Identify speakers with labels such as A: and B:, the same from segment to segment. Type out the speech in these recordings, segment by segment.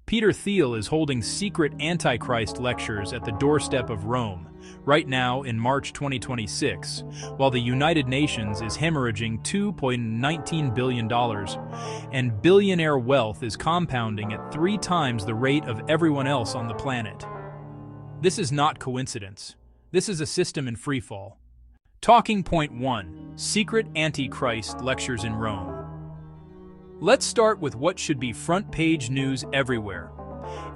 A: Peter Thiel is holding secret antichrist lectures at the doorstep of Rome, right now in March 2026, while the United Nations is hemorrhaging $2.19 billion, and billionaire wealth is compounding at 3 times the rate of everyone else on the planet. This is not coincidence. This is a system in freefall. Talking point 1. Secret Antichrist lectures in Rome. Let's start with what should be front-page news everywhere.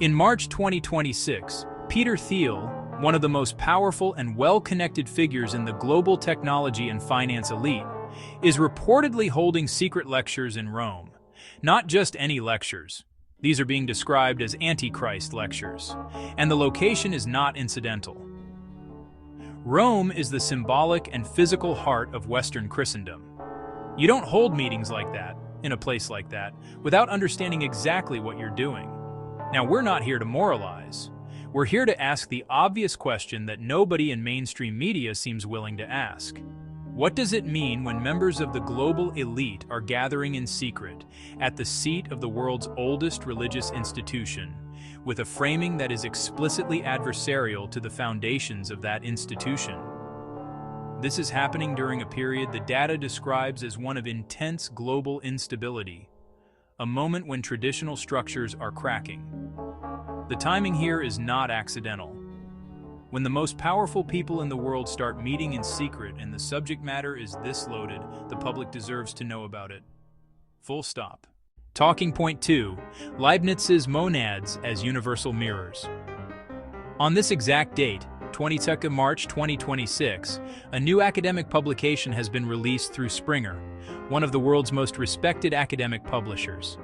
A: In March 2026, Peter Thiel, one of the most powerful and well-connected figures in the global technology and finance elite, is reportedly holding secret lectures in Rome. Not just any lectures. These are being described as Antichrist lectures, and the location is not incidental. Rome is the symbolic and physical heart of Western Christendom. You don't hold meetings like that, in a place like that, without understanding exactly what you're doing. Now, we're not here to moralize. We're here to ask the obvious question that nobody in mainstream media seems willing to ask. What does it mean when members of the global elite are gathering in secret at the seat of the world's oldest religious institution, with a framing that is explicitly adversarial to the foundations of that institution? This is happening during a period the data describes as one of intense global instability, a moment when traditional structures are cracking. The timing here is not accidental. When the most powerful people in the world start meeting in secret and the subject matter is this loaded, the public deserves to know about it. Full stop. Talking point 2. Leibniz's monads as universal mirrors. On this exact date, 22nd March 2026, a new academic publication has been released through Springer, one of the world's most respected academic publishers.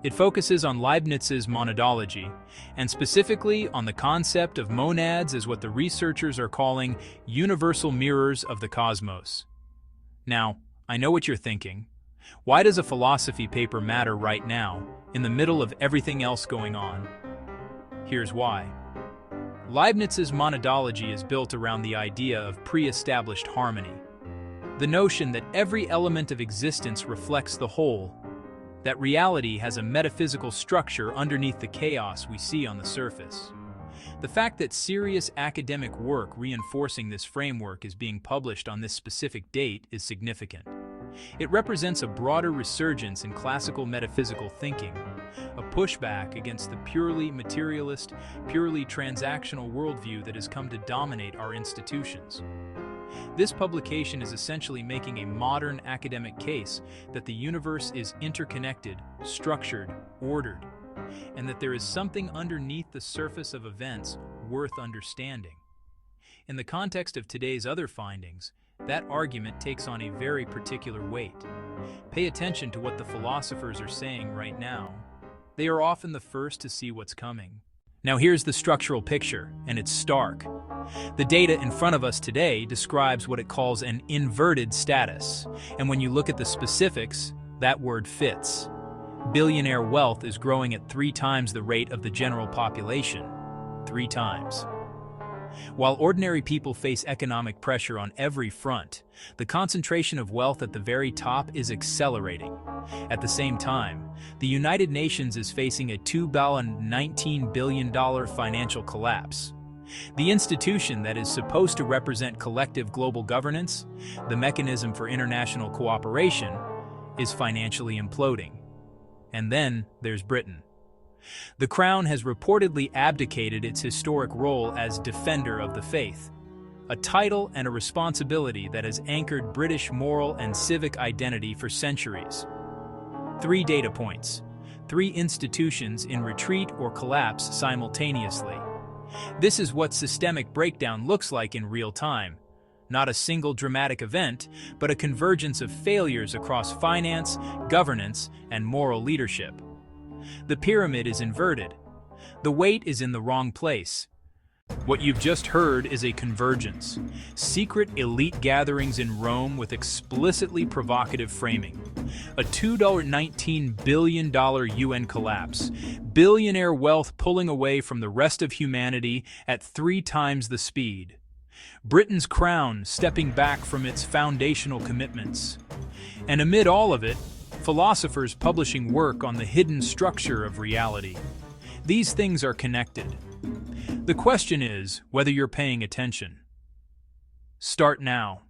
A: It focuses on Leibniz's monadology, and specifically on the concept of monads as what the researchers are calling universal mirrors of the cosmos. Now, I know what you're thinking. Why does a philosophy paper matter right now, in the middle of everything else going on? Here's why. Leibniz's monadology is built around the idea of pre-established harmony. The notion that every element of existence reflects the whole, that reality has a metaphysical structure underneath the chaos we see on the surface. The fact that serious academic work reinforcing this framework is being published on this specific date is significant. It represents a broader resurgence in classical metaphysical thinking, a pushback against the purely materialist, purely transactional worldview that has come to dominate our institutions. This publication is essentially making a modern academic case that the universe is interconnected, structured, ordered, and that there is something underneath the surface of events worth understanding. In the context of today's other findings, that argument takes on a very particular weight. Pay attention to what the philosophers are saying right now. They are often the first to see what's coming. Now here's the structural picture, and it's stark. The data in front of us today describes what it calls an inverted status, and when you look at the specifics, that word fits. Billionaire wealth is growing at 3 times the rate of the general population. 3 times. While ordinary people face economic pressure on every front, the concentration of wealth at the very top is accelerating. At the same time, the United Nations is facing a $2.19 billion financial collapse. The institution that is supposed to represent collective global governance, the mechanism for international cooperation, is financially imploding. And then there's Britain. The Crown has reportedly abdicated its historic role as defender of the faith, a title and a responsibility that has anchored British moral and civic identity for centuries. 3 data points. 3 institutions in retreat or collapse simultaneously. This is what systemic breakdown looks like in real time. Not a single dramatic event, but a convergence of failures across finance, governance, and moral leadership. The pyramid is inverted. The weight is in the wrong place. What you've just heard is a convergence. Secret elite gatherings in Rome with explicitly provocative framing. A $2.19 billion UN collapse. Billionaire wealth pulling away from the rest of humanity at 3 times the speed. Britain's crown stepping back from its foundational commitments. And amid all of it, philosophers publishing work on the hidden structure of reality. These things are connected. The question is whether you're paying attention. Start now.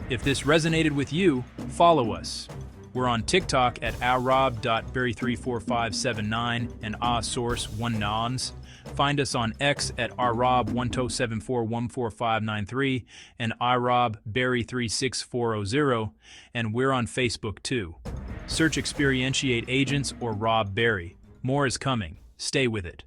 A: If this resonated with you, follow us. We're on TikTok at arob.berry34579 and source1nons. Find us on X at arob127414593 and irobberry36400, and we're on Facebook too. Search Experientiate Agents or Rob Berry. More is coming. Stay with it.